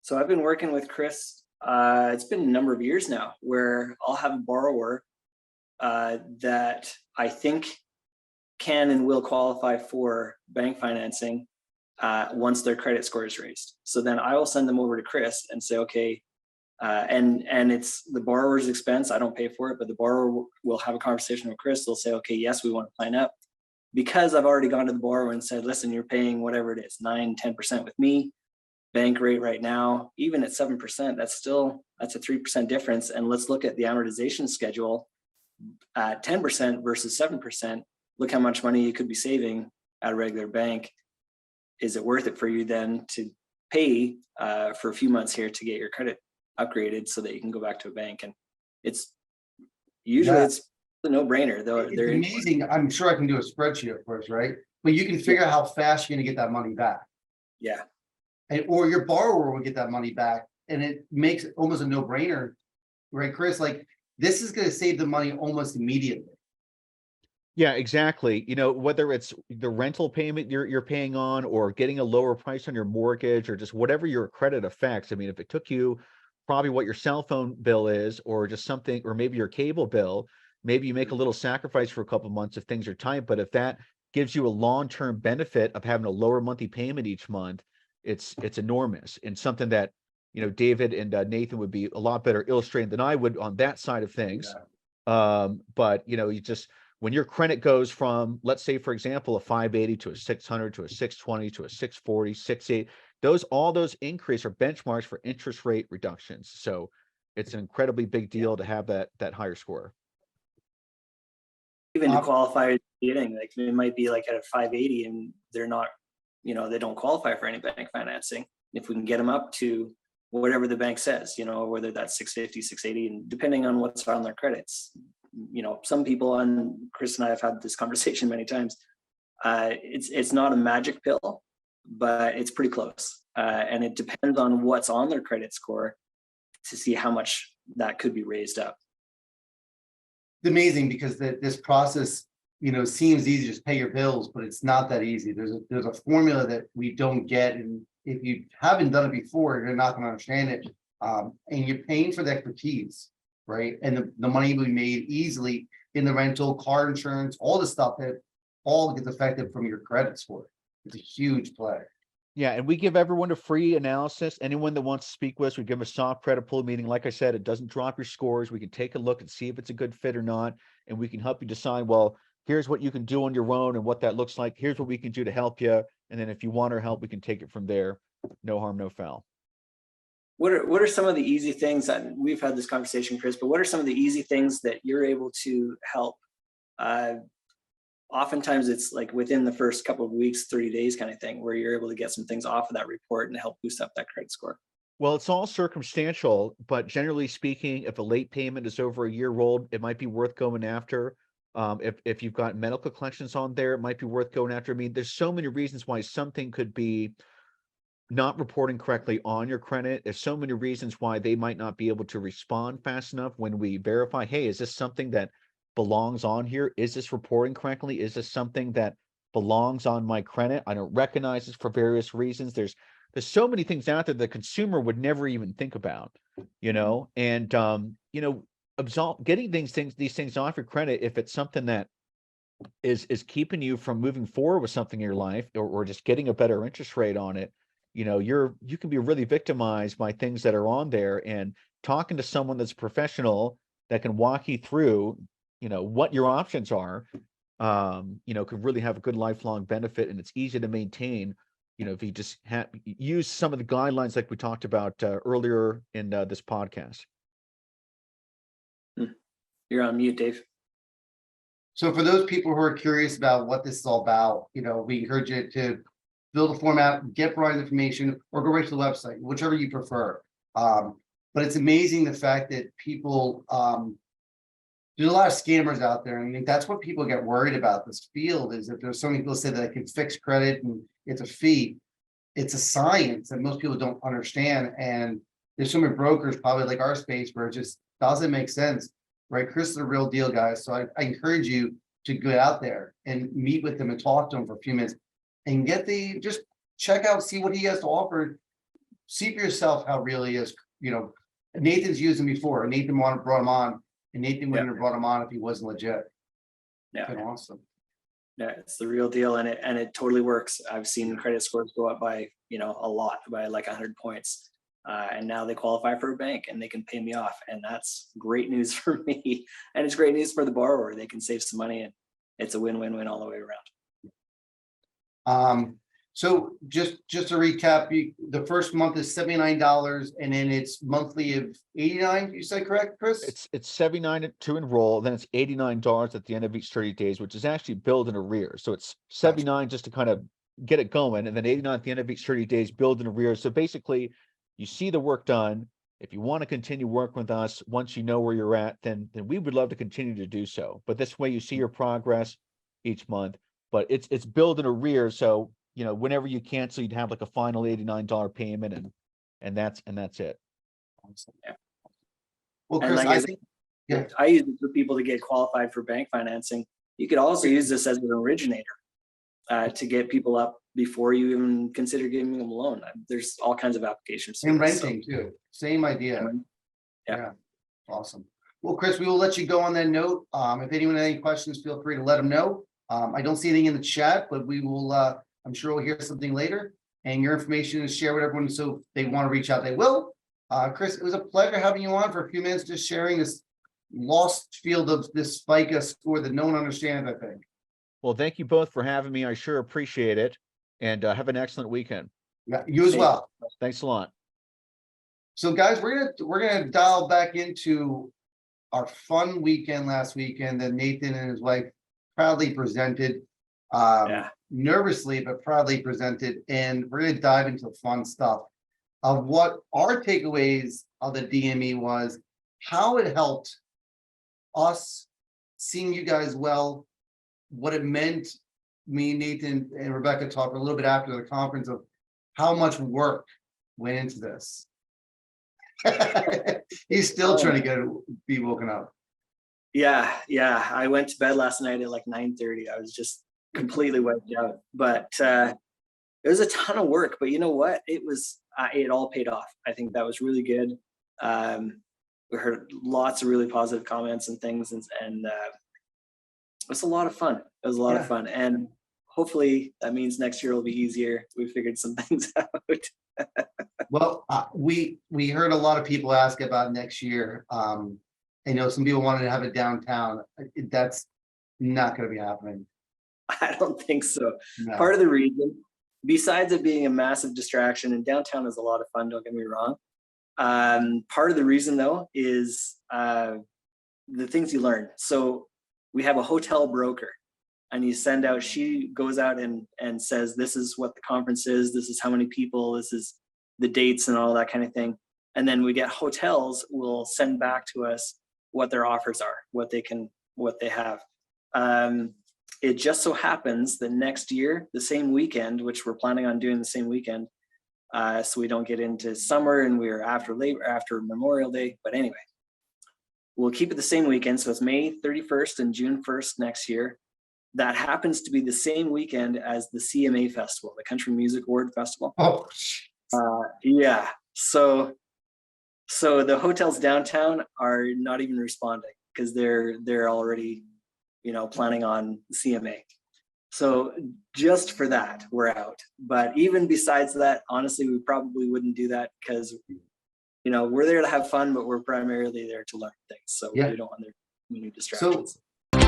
So I've been working with Chris. It's been a number of years now where I'll have a borrower that I think can and will qualify for bank financing once their credit score is raised. So then I will send them over to Chris and say, okay, and it's the borrower's expense. I don't pay for it, but the borrower will have a conversation with Chris. They'll say, okay, yes, we want to plan up. Because I've already gone to the borrower and said, listen, you're paying whatever it is, 9, 10% with me. Bank rate right now, even at 7%, that's a 3% difference. And let's look at the amortization schedule at 10% versus 7%. Look how much money you could be saving at a regular bank. Is it worth it for you then to pay for a few months here to get your credit upgraded so that you can go back to a bank? And it's usually it's a no-brainer, though. It's amazing. I'm sure I can do a spreadsheet, of course, right? But you can figure out how fast you're going to get that money back. Yeah. Or your borrower will get that money back, and it makes it almost a no-brainer, right, Chris? Like, this is going to save the money almost immediately. Yeah, exactly. You know, whether it's the rental payment you're paying on, or getting a lower price on your mortgage, or just whatever your credit affects. I mean, if it took you probably what your cell phone bill is, or just something, or maybe your cable bill, maybe you make a little sacrifice for a couple of months if things are tight. But if that gives you a long-term benefit of having a lower monthly payment each month, it's enormous, and something that, you know, David and Nathan would be a lot better illustrating than I would on that side of things. Yeah. But you know, you just, when your credit goes from, let's say, for example, a 580 to a 600 to a 620 to a 640, 680, all those increase are benchmarks for interest rate reductions. So it's an incredibly big deal to have that higher score. Even to qualify, like it might be like at a 580 and they're not, you know, they don't qualify for any bank financing. If we can get them up to whatever the bank says, you know, whether that's 650, 680, and depending on what's on their credits, you know, some people, and Chris and I have had this conversation many times, it's not a magic pill, but it's pretty close. And it depends on what's on their credit score to see how much that could be raised up. It's amazing because this process, you know, seems easy, just pay your bills, but it's not that easy. There's a formula that we don't get, and if you haven't done it before, you're not going to understand it. And you're paying for the expertise, right? And the money will be made easily in the rental, car insurance, all the stuff that all gets affected from your credit score. It's a huge play. Yeah, and we give everyone a free analysis. Anyone that wants to speak with us, we give a soft credit pull meeting. Like I said, it doesn't drop your scores. We can take a look and see if it's a good fit or not, and we can help you decide, well, here's what you can do on your own and what that looks like. Here's what we can do to help you. And then if you want our help, we can take it from there. No harm, no foul. What are some of the easy things that we've had this conversation, Chris, but what are some of the easy things that you're able to help? Oftentimes it's like within the first couple of weeks, 30 days kind of thing, where you're able to get some things off of that report and help boost up that credit score. Well, it's all circumstantial, but generally speaking, if a late payment is over a year old, it might be worth going after. If you've got medical collections on there, it might be worth going after. I mean, there's so many reasons why something could be not reporting correctly on your credit. There's so many reasons why they might not be able to respond fast enough when we verify, hey, is this something that belongs on here? Is this reporting correctly? Is this something that belongs on my credit? I don't recognize this for various reasons. There's so many things out there the consumer would never even think about, you know, and, you know, getting these things off your credit, if it's something that is keeping you from moving forward with something in your life, or just getting a better interest rate on it, you know, you can be really victimized by things that are on there, and talking to someone that's professional that can walk you through, you know, what your options are, you know, could really have a good lifelong benefit, and it's easy to maintain, you know, if you just use some of the guidelines like we talked about earlier in this podcast. You're on mute, Dave. So for those people who are curious about what this is all about, you know, we encourage you to fill the form out, get Brian's information, or go right to the website, whichever you prefer. But it's amazing the fact that people, there's a lot of scammers out there. And I think that's what people get worried about this field, is that there's so many people say that I can fix credit and it's a fee. It's a science that most people don't understand. And there's so many brokers, probably like our space, where it just doesn't make sense, right? Chris is a real deal, guys. So I encourage you to get out there and meet with them and talk to them for a few minutes and just check out, see what he has to offer. see for yourself how it really is. You know, Nathan's used them before. Nathan brought him on, and Nathan wouldn't have brought him on if he wasn't legit. Yeah. Been awesome. Yeah, it's the real deal, and it totally works. I've seen credit scores go up by, you know, a lot, by like 100 points. And now they qualify for a bank and they can pay me off. And that's great news for me. And it's great news for the borrower. They can save some money, and it's a win-win-win all the way around. So just to recap, the first month is $79, and then it's monthly of $89. You said correct, Chris? It's $79 to enroll, then it's $89 at the end of each 30 days, which is actually billed in arrears. So it's $79 just to kind of get it going, and then $89 at the end of each 30 days, billed in arrears. So basically, you see the work done. If you want to continue working with us, once you know where you're at, then we would love to continue to do so. But this way, you see your progress each month. But it's billed in arrears, so you know, whenever you cancel, you'd have like a final $89 payment, and that's it. Yeah. Well, And Chris, like I think, yeah. I use it for people to get qualified for bank financing. You could also use this as an originator to get people up before you even consider giving them a loan. There's all kinds of applications. And renting too. Same idea. Yeah. Awesome. Well, Chris, we will let you go on that note. If anyone has any questions, feel free to let them know. I don't see anything in the chat, but we will, I'm sure we'll hear something later, and your information is shared with everyone. So if they want to reach out, they will. Chris, it was a pleasure having you on for a few minutes, just sharing this lost field of this FICA score that no one understands, I think. Well, thank you both for having me. I sure appreciate it. And have an excellent weekend. Yeah, you as well. Thanks a lot. So guys, we're gonna dial back into our fun weekend last weekend that Nathan and his wife proudly presented. Nervously but proudly presented, and we're gonna dive into the fun stuff of what our takeaways of the DME was, how it helped us, seeing you guys well, what it meant. Me, Nathan, and Rebecca talked a little bit after the conference of how much work went into this. He's still trying to be woken up. Yeah. I went to bed last night at like 9:30. I was just completely wiped out, but it was a ton of work. But you know what? It all paid off. I think that was really good. We heard lots of really positive comments and things, and it was a lot of fun. It was a lot of fun, and hopefully that means next year will be easier. We figured some things out. Well, we heard a lot of people ask about next year. I know some people wanted to have it downtown. That's not going to be happening. I don't think so. No. Part of the reason, besides it being a massive distraction, and downtown is a lot of fun, don't get me wrong. Part of the reason though is the things you learn. So we have a hotel broker, and you send out, she goes out and says, this is what the conference is, this is how many people, this is the dates and all that kind of thing. And then we get hotels will send back to us what their offers are, what they have. It just so happens that next year, the same weekend, which we're planning on doing the same weekend, so we don't get into summer and we're after Memorial Day. But anyway, we'll keep it the same weekend. So it's May 31st and June 1st next year. That happens to be the same weekend as the CMA Festival, the Country Music Award Festival. Oh, yeah. So the hotels downtown are not even responding because they're already, planning on CMA. So just for that, we're out. But even besides that, honestly, we probably wouldn't do that because, we're there to have fun, but we're primarily there to learn things. So we don't want there to be any distractions. So